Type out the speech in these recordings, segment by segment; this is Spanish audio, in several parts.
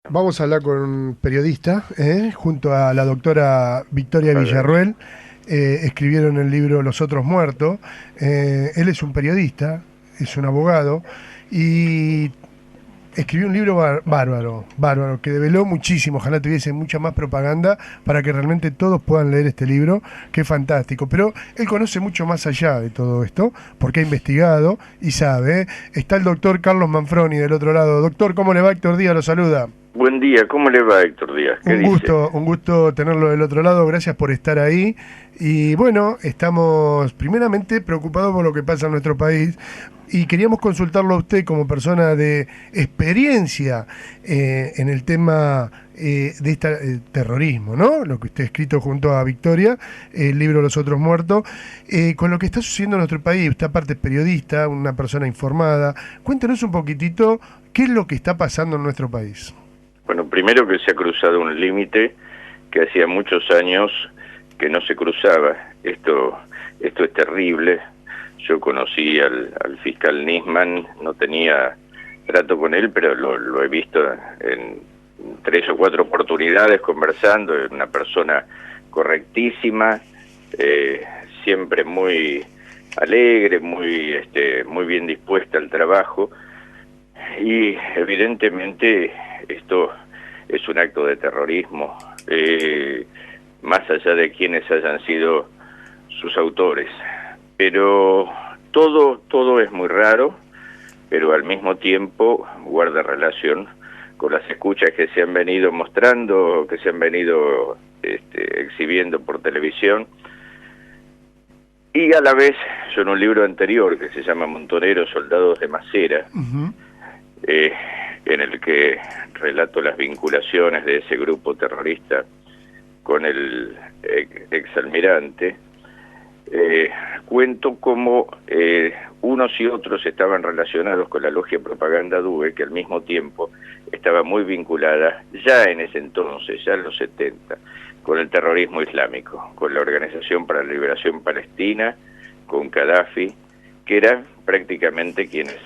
Vamos a hablar con un periodista, junto a la doctora Victoria A ver, Villarroel. Escribieron el libro Los Otros Muertos. Él es un periodista, es un abogado, y escribió un libro bárbaro, bárbaro, que develó muchísimo. Ojalá tuviese mucha más propaganda para que realmente todos puedan leer este libro, que es fantástico. Pero él conoce mucho más allá de todo esto, porque ha investigado y sabe. Está el doctor Carlos Manfroni del otro lado. Doctor, ¿cómo le va? Héctor Díaz lo saluda. buen día, ¿cómo le va, Héctor Díaz? ¿Qué dice? Un gusto tenerlo del otro lado, gracias por estar ahí. Y bueno, estamos primeramente preocupados por lo que pasa en nuestro país y queríamos consultarlo a usted como persona de experiencia en el tema de este terrorismo, ¿no? Lo que usted ha escrito junto a Victoria, el libro Los Otros Muertos, con lo que está sucediendo en nuestro país. Usted aparte es periodista, una persona informada. Cuéntenos un poquitito qué es lo que está pasando en nuestro país. Bueno, primero que se ha cruzado un límite que hacía muchos años que no se cruzaba. Esto es terrible. Yo conocí al fiscal Nisman, no tenía trato con él, pero lo he visto en 3 o 4 oportunidades conversando. Es una persona correctísima, siempre muy alegre, muy bien dispuesta al trabajo. Y evidentemente esto es un acto de terrorismo, más allá de quienes hayan sido sus autores. Pero todo es muy raro, pero al mismo tiempo guarda relación con las escuchas que se han venido mostrando, que se han venido exhibiendo por televisión. Y a la vez, yo en un libro anterior que se llama Montoneros, Soldados de Masera, Ujú. en el que relato las vinculaciones de ese grupo terrorista con el exalmirante, cuento cómo unos y otros estaban relacionados con la logia Propaganda Due, que al mismo tiempo estaba muy vinculada, ya en ese entonces, ya en los 70, con el terrorismo islámico, con la Organización para la Liberación Palestina, con Gaddafi, que eran prácticamente quienes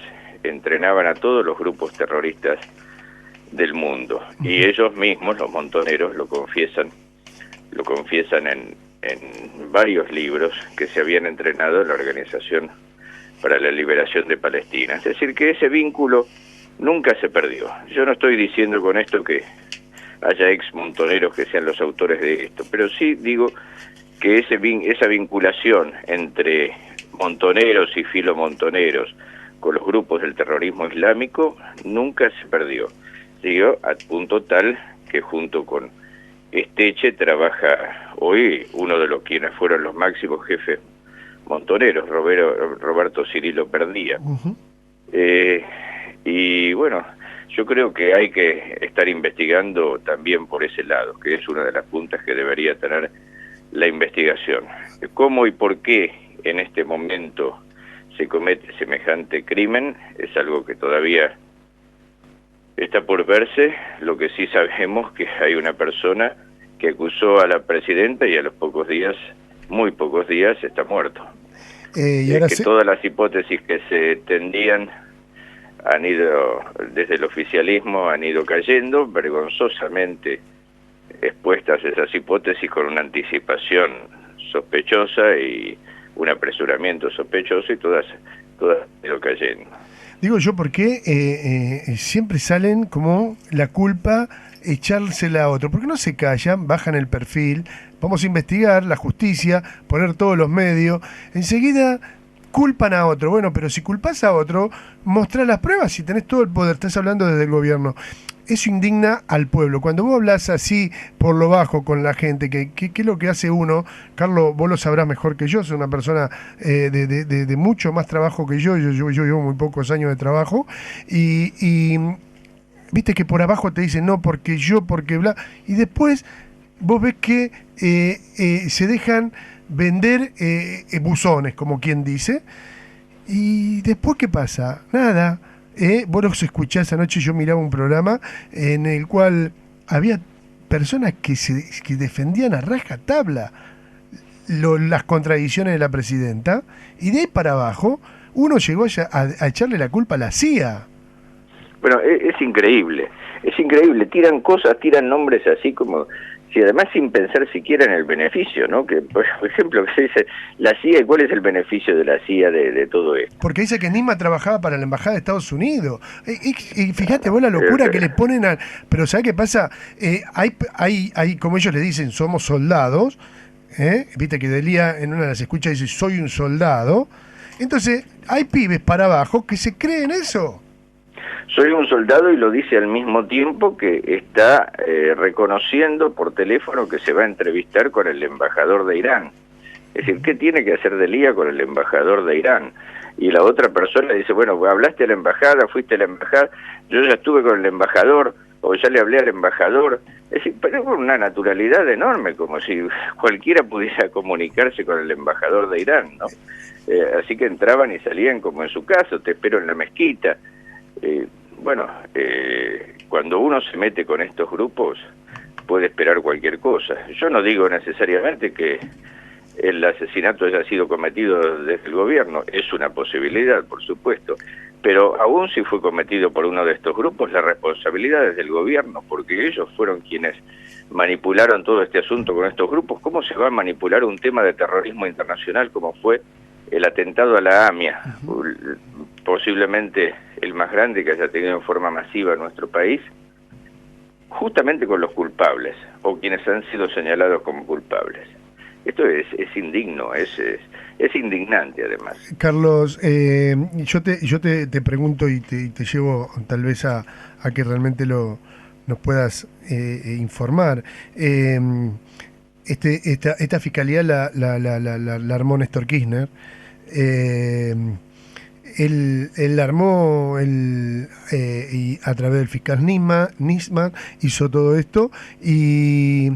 entrenaban a todos los grupos terroristas del mundo. Y ellos mismos, los montoneros, lo confiesan en varios libros, que se habían entrenado en la Organización para la Liberación de Palestina. Es decir, que ese vínculo nunca se perdió. Yo no estoy diciendo con esto que haya ex montoneros que sean los autores de esto, pero sí digo que esa vinculación entre montoneros y filomontoneros con los grupos del terrorismo islámico nunca se perdió. Siguió al punto tal que junto con Esteche trabaja hoy uno de los quienes fueron los máximos jefes montoneros, Roberto Cirilo Perdía. Ujú. Y bueno, yo creo que hay que estar investigando también por ese lado, que es una de las puntas que debería tener la investigación. ¿Cómo y por qué en este momento se comete semejante crimen? Es algo que todavía está por verse. Lo que sí sabemos que hay una persona que acusó a la presidenta y a los pocos días, muy pocos días, está muerto. Y ahora Que sí, todas las hipótesis que se tendían han ido, desde el oficialismo, han ido cayendo, vergonzosamente expuestas esas hipótesis con una anticipación sospechosa y un apresuramiento sospechoso, y todas han ido cayendo. digo yo porque siempre salen como la culpa echársela a otro. ¿Por qué no se callan, bajan el perfil? Vamos a investigar la justicia, poner todos los medios. Enseguida culpan a otro. Bueno, pero si culpas a otro, mostrá las pruebas y tenés todo el poder. Estás hablando desde el gobierno. Eso indigna al pueblo. Cuando vos hablas así por lo bajo con la gente, que es lo que hace uno, Carlos, vos lo sabrás mejor que yo, soy una persona de mucho más trabajo que yo llevo muy pocos años de trabajo, y viste que por abajo te dicen, no, porque yo, porque bla, y después vos ves que se dejan vender buzones, como quien dice, y después, ¿qué pasa? Nada. Vos los escuchás anoche, yo miraba un programa en el cual había personas que defendían a rajatabla las contradicciones de la presidenta, y de ahí para abajo uno llegó a echarle la culpa a la CIA. Bueno, es increíble, tiran cosas, tiran nombres así como, si además sin pensar siquiera en el beneficio, ¿no? Que, por ejemplo, que se dice la CIA, ¿y cuál es el beneficio de la CIA de todo esto? Porque dice que Nisma trabajaba para la Embajada de Estados Unidos. Y fíjate vos la locura que le ponen a... Pero ¿sabés qué pasa? Hay, como ellos le dicen, somos soldados. Viste que Delía en una de las escuchas dice, soy un soldado. Entonces, hay pibes para abajo que se creen eso. Soy un soldado y lo dice al mismo tiempo que está reconociendo por teléfono que se va a entrevistar con el embajador de Irán. Es decir, ¿qué tiene que hacer Delía con el embajador de Irán? Y la otra persona dice, bueno, hablaste a la embajada, fuiste a la embajada, yo ya estuve con el embajador, o ya le hablé al embajador. Es decir, pero con una naturalidad enorme, como si cualquiera pudiera comunicarse con el embajador de Irán, ¿no? Así que entraban y salían como en su caso, te espero en la mezquita. Cuando uno se mete con estos grupos puede esperar cualquier cosa. Yo no digo necesariamente que el asesinato haya sido cometido desde el gobierno, es una posibilidad, por supuesto, pero aún si fue cometido por uno de estos grupos, la responsabilidad es del gobierno, porque ellos fueron quienes manipularon todo este asunto con estos grupos. ¿Cómo se va a manipular un tema de terrorismo internacional como fue el atentado a la AMIA? Posiblemente el más grande que haya tenido en forma masiva en nuestro país, justamente con los culpables, o quienes han sido señalados como culpables. Esto es indigno, es indignante además. Carlos, yo te pregunto y te llevo tal vez a que realmente nos puedas informar. Esta fiscalía la armó Néstor Kirchner. Él armó y a través del fiscal Nisman hizo todo esto, y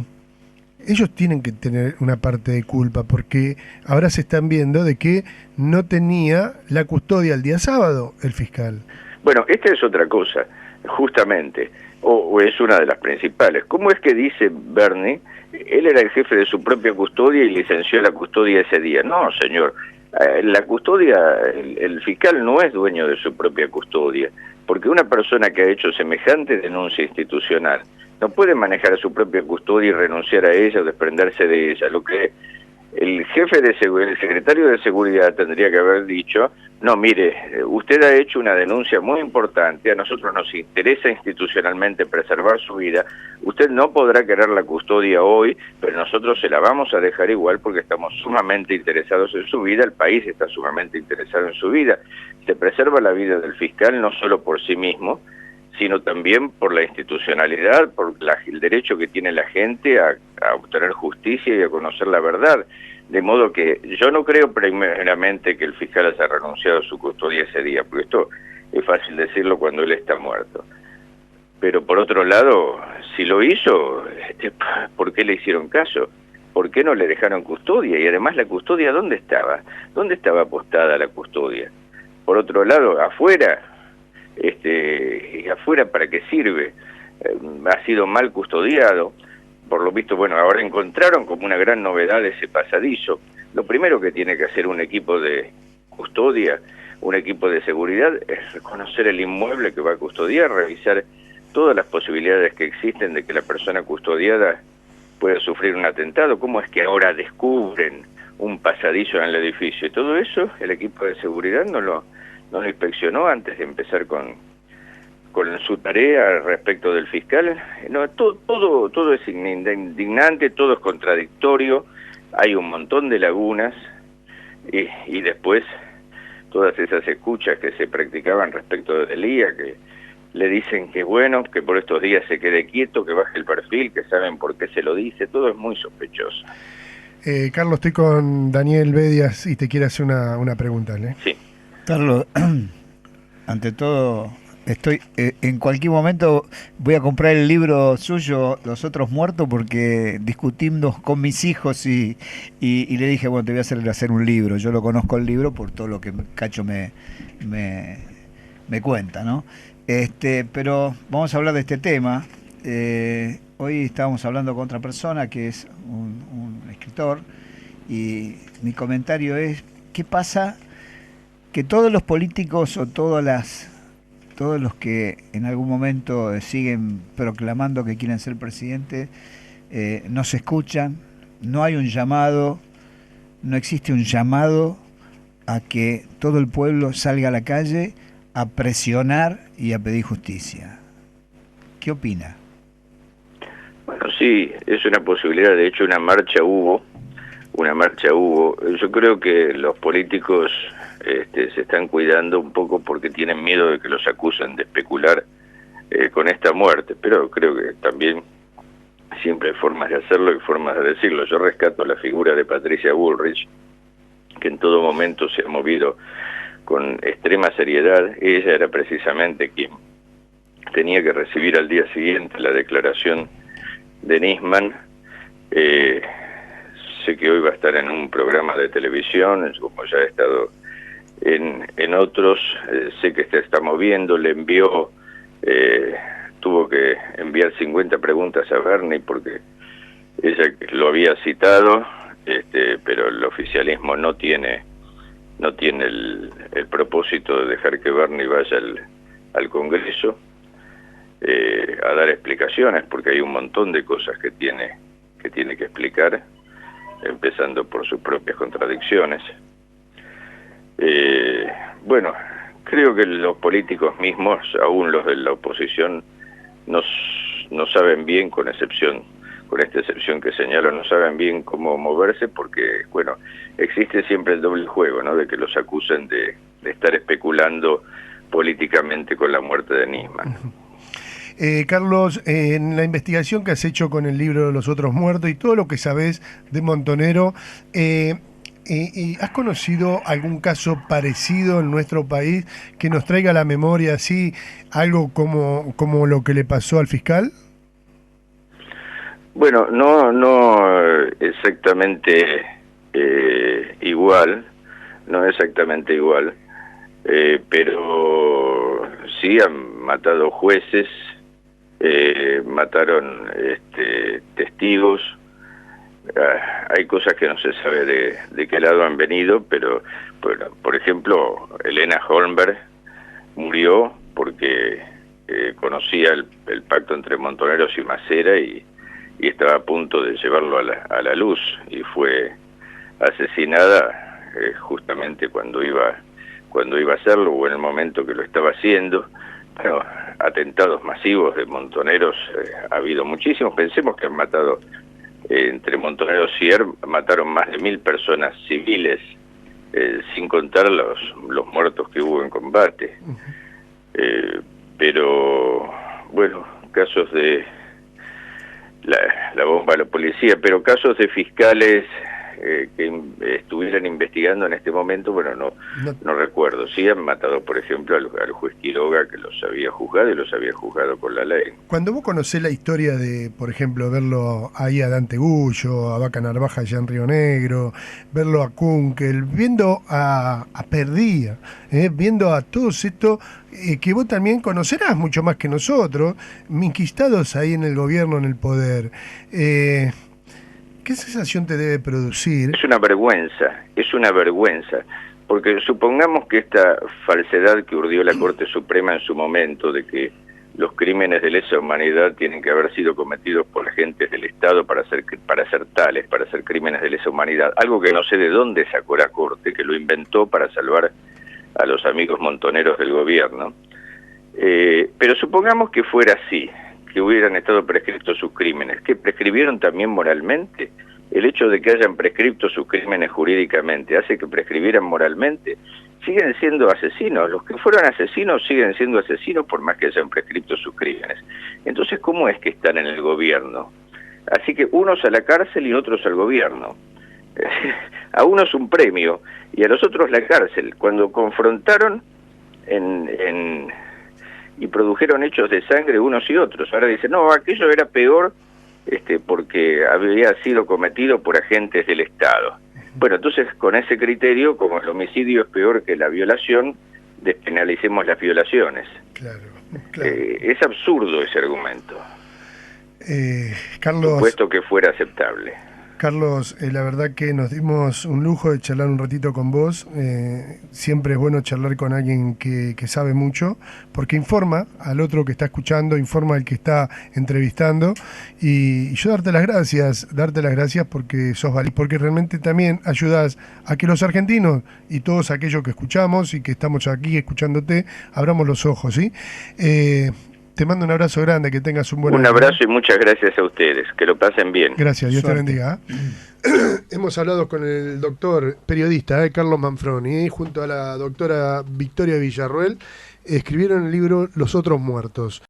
ellos tienen que tener una parte de culpa, porque ahora se están viendo de que no tenía la custodia el día sábado el fiscal. Bueno, esta es otra cosa, justamente, o es una de las principales. ¿Cómo es que dice Bernie, él era el jefe de su propia custodia y licenció la custodia ese día? No, señor. La custodia, el fiscal no es dueño de su propia custodia, porque una persona que ha hecho semejante denuncia institucional no puede manejar su propia custodia y renunciar a ella o desprenderse de ella. Lo que el jefe de el secretario de Seguridad tendría que haber dicho, no, mire, usted ha hecho una denuncia muy importante, a nosotros nos interesa institucionalmente preservar su vida, usted no podrá querer la custodia hoy, pero nosotros se la vamos a dejar igual porque estamos sumamente interesados en su vida, el país está sumamente interesado en su vida. Se preserva la vida del fiscal no solo por sí mismo, sino también por la institucionalidad, por el derecho que tiene la gente a obtener justicia y a conocer la verdad. De modo que yo no creo primeramente que el fiscal haya renunciado a su custodia ese día, porque esto es fácil decirlo cuando él está muerto. Pero por otro lado, si lo hizo, ¿por qué le hicieron caso? ¿Por qué no le dejaron custodia? Y además la custodia, ¿dónde estaba? ¿Dónde estaba apostada la custodia? Por otro lado, afuera, ¿y afuera para qué sirve? Ha sido mal custodiado. Por lo visto, bueno, ahora encontraron como una gran novedad ese pasadizo. Lo primero que tiene que hacer un equipo de custodia, un equipo de seguridad, es reconocer el inmueble que va a custodiar, revisar todas las posibilidades que existen de que la persona custodiada pueda sufrir un atentado. ¿Cómo es que ahora descubren un pasadizo en el edificio? Y todo eso, el equipo de seguridad no lo inspeccionó antes de empezar con su tarea respecto del fiscal. No, todo es indignante, todo es contradictorio, hay un montón de lagunas, y después todas esas escuchas que se practicaban respecto de Delía, que le dicen que bueno, que por estos días se quede quieto, que baje el perfil, que saben por qué se lo dice, todo es muy sospechoso. Carlos, estoy con Daniel Bedias y te quiero hacer una pregunta, ¿eh? Sí. Carlos, ante todo, en cualquier momento voy a comprar el libro suyo, Los Otros Muertos, porque discutimos con mis hijos y le dije, bueno, te voy a hacer un libro. Yo lo conozco el libro por todo lo que Cacho me cuenta, ¿no? Pero vamos a hablar de este tema. Hoy estábamos hablando con otra persona que es un escritor, y mi comentario es, ¿qué pasa? Que todos los políticos o todas todos los que en algún momento siguen proclamando que quieren ser presidente, no se escuchan, no hay un llamado, no existe un llamado a que todo el pueblo salga a la calle a presionar y a pedir justicia. ¿Qué opina? Bueno, sí, es una posibilidad. De hecho, una marcha hubo. Yo creo que los políticos se están cuidando un poco porque tienen miedo de que los acusen de especular con esta muerte, pero creo que también siempre hay formas de hacerlo y formas de decirlo. Yo rescato la figura de Patricia Bullrich, que en todo momento se ha movido con extrema seriedad. Ella era precisamente quien tenía que recibir al día siguiente la declaración de Nisman. Sé que hoy va a estar en un programa de televisión, como ya ha estado en otros. Sé que se está moviendo, le envió, tuvo que enviar 50 preguntas a Bernie porque ella lo había citado, pero el oficialismo no tiene el propósito de dejar que Bernie vaya al Congreso a dar explicaciones, porque hay un montón de cosas que tiene que explicar, empezando por sus propias contradicciones. Bueno, creo que los políticos mismos, aún los de la oposición, no saben bien, con esta excepción que señalo, no saben bien cómo moverse, porque, bueno, existe siempre el doble juego, ¿no?, de que los acusen de estar especulando políticamente con la muerte de Nisman. Carlos, en la investigación que has hecho con el libro de Los Otros Muertos y todo lo que sabes de Montonero, ¿has conocido algún caso parecido en nuestro país que nos traiga a la memoria así algo como lo que le pasó al fiscal? Bueno, no exactamente igual, pero sí han matado jueces, mataron testigos. Hay cosas que no se sabe de qué lado han venido, pero por ejemplo, Elena Holmberg murió porque conocía el pacto entre Montoneros y Macera y estaba a punto de llevarlo a la luz, y fue asesinada justamente cuando iba a hacerlo, o en el momento que lo estaba haciendo. Bueno, atentados masivos de Montoneros ha habido muchísimos. Pensemos que han matado, entre Montoneros y ERP, mataron más de 1000 personas civiles, sin contar los muertos que hubo en combate. Pero, bueno, casos de la bomba a la policía, pero casos de fiscales que estuvieran investigando en este momento, bueno, no recuerdo. Sí han matado, por ejemplo, al juez Quiroga, que los había juzgado y los había juzgado con la ley. Cuando vos conocés la historia de, por ejemplo, verlo ahí a Dante Gullo, a Vaca Narvaja allá en Río Negro, verlo a Kunkel, viendo a Perdía, viendo a todos estos que vos también conocerás mucho más que nosotros, minquistados ahí en el gobierno, en el poder, ¿qué sensación te debe producir? Es una vergüenza, porque supongamos que esta falsedad que urdió la Corte Suprema en su momento, de que los crímenes de lesa humanidad tienen que haber sido cometidos por agentes del Estado para ser crímenes de lesa humanidad, algo que no sé de dónde sacó la Corte, que lo inventó para salvar a los amigos montoneros del gobierno. Pero supongamos que fuera así, que hubieran estado prescriptos sus crímenes, que prescribieron también moralmente. El hecho de que hayan prescripto sus crímenes jurídicamente hace que prescribieran moralmente. Siguen siendo asesinos. Los que fueron asesinos siguen siendo asesinos por más que hayan prescripto sus crímenes. Entonces, ¿cómo es que están en el gobierno? Así que unos a la cárcel y otros al gobierno. A unos un premio y a los otros la cárcel. Cuando confrontaron y produjeron hechos de sangre unos y otros. Ahora dicen, no, aquello era peor porque había sido cometido por agentes del Estado. Bueno, entonces con ese criterio, como el homicidio es peor que la violación, despenalicemos las violaciones. Claro. Es absurdo ese argumento. Carlos, supuesto que fuera aceptable. Carlos, la verdad que nos dimos un lujo de charlar un ratito con vos. Siempre es bueno charlar con alguien que sabe mucho, porque informa al otro que está escuchando, informa al que está entrevistando. Y yo darte las gracias porque sos valiente, porque realmente también ayudás a que los argentinos y todos aquellos que escuchamos y que estamos aquí escuchándote, abramos los ojos, ¿sí? Te mando un abrazo grande, que tengas un buen año. abrazo y muchas gracias a ustedes, que lo pasen bien. Gracias, Dios Suerte. te bendiga. Hemos hablado con el doctor periodista Carlos Manfroni, junto a la doctora Victoria Villarroel, escribieron el libro Los Otros Muertos.